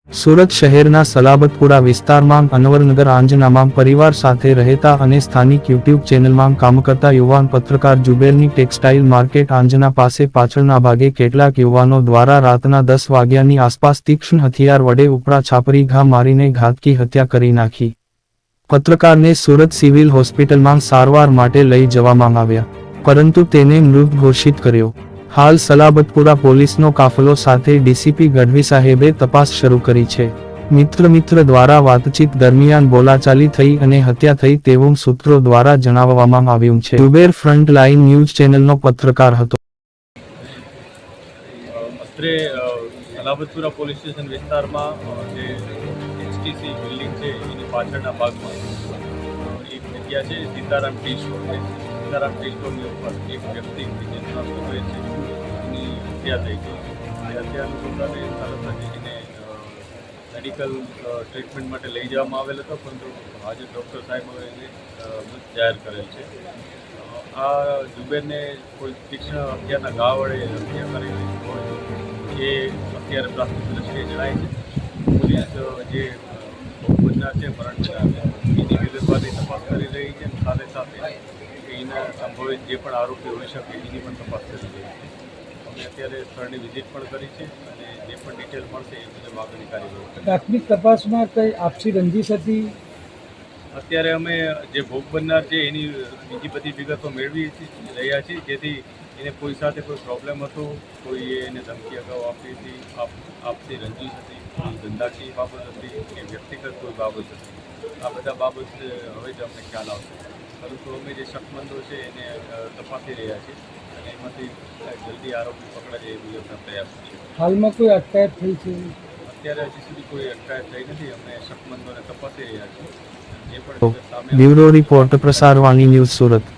સુરત શહેરના સલાબતપુરા વિસ્તારમાં અનવરનગર આંજનામાં પરિવાર સાથે રહેતા અને સ્થાનિક યુટ્યુબ ચેનલમાં કામ કરતા યુવાન પત્રકાર જુબેરની ટેક્સટાઇલ માર્કેટ આંજના પાસે પાછળના ભાગે કેટલાક યુવાનો દ્વારા રાતના 10 વાગ્યાની આસપાસ તીક્ષ્ણ હથિયાર વડે ઉપરા છાપરી ઘા મારીને ઘાતકી હત્યા કરી નાખી. પત્રકારને સુરત સિવિલ હોસ્પિટલમાં સારવાર માટે લઈ જવામાં આવ્યા, પરંતુ તેને મૃત ઘોષિત કર્યો. હાલ સલાબતપુરા પોલીસનો કાફલો સાથે ડીસીપી ગઢવી સાહેબે તપાસ શરૂ કરી છે. મિત્ર દ્વારા વાતચીત દરમિયાન બોલાચાલી થઈ અને હત્યા થઈ તેવું સૂત્રો દ્વારા જણાવવામાં આવ્યું છે. જુબેર ફ્રન્ટ લાઇન ન્યૂઝ ચેનલનો પત્રકાર હતો. અત્રે સલાબતપુરા પોલીસ સ્ટેશન વિસ્તારમાં જે એચટીસી બિલ્ડિંગ છે એની પાછળના ભાગમાં એક જગ્યા છે સીતારામ ટી સ્ટોર છે. સીતારામ ટી સ્ટોરની ઉપર એક વ્યક્તિ જેનું નામ સુરેશ છે એની હત્યા થઈ ગઈ. એ હત્યાનું છોકરાને તરત જ એને મેડિકલ ટ્રીટમેન્ટ માટે લઈ જવામાં આવેલ હતો, પરંતુ આજે ડૉક્ટર સાહેબ એને મૃત જાહેર કરેલ છે. આ જુબેરને કોઈ તીક્ષ્ણ હત્યાના ઘા વડે હત્યા કરેલી હોય એ અત્યારે પ્રાથમિક દ્રષ્ટિએ જણાય છે. પોલીસ જે ભોગ છે મરણ એની વિગતવારની તપાસ કરી રહી છે. સાથે સાથે એના સંભવિત જે પણ આરોપી હોઈ શકે એની પણ તપાસ કરી રહી છે. અમે અત્યારે સ્થળની વિઝિટ પણ કરી છે અને જે પણ ડિટેલ મળશે એ મુજબ આગળની કાર્યવાહી. પ્રાથમિક તપાસમાં કઈ આપસી રંજીશ હતી? અત્યારે અમે જે ભોગ બનનાર છે એની બીજી બધી વિગતો મેળવી રહ્યા છીએ, જેથી એને કોઈ સાથે કોઈ પ્રોબ્લેમ હતો, કોઈએ એને ધમકી અગાઉ આપી હતી, આપસી રંજીશ હતી, કોઈ ધંધાકીય બાબત હતી કે વ્યક્તિગત કોઈ બાબત હતી. આ બધા બાબત હવે જ અમને ખ્યાલ આવશે, પરંતુ અમે જે શકમંદો છે એને તપાસી રહ્યા છીએ અને એમાંથી જલ્દી આરોપી પકડાય એ મુજબના પ્રયાસ છે. હાલમાં કોઈ અટકાયત થઈ છે? અત્યારે હજી સુધી કોઈ અટકાયત થઈ નથી. અમે શકમંદોને તપાસી રહ્યા છીએ. જે પણ સામે બ્યુરો રિપોર્ટ પ્રસારવાણી ન્યૂઝ સુરત.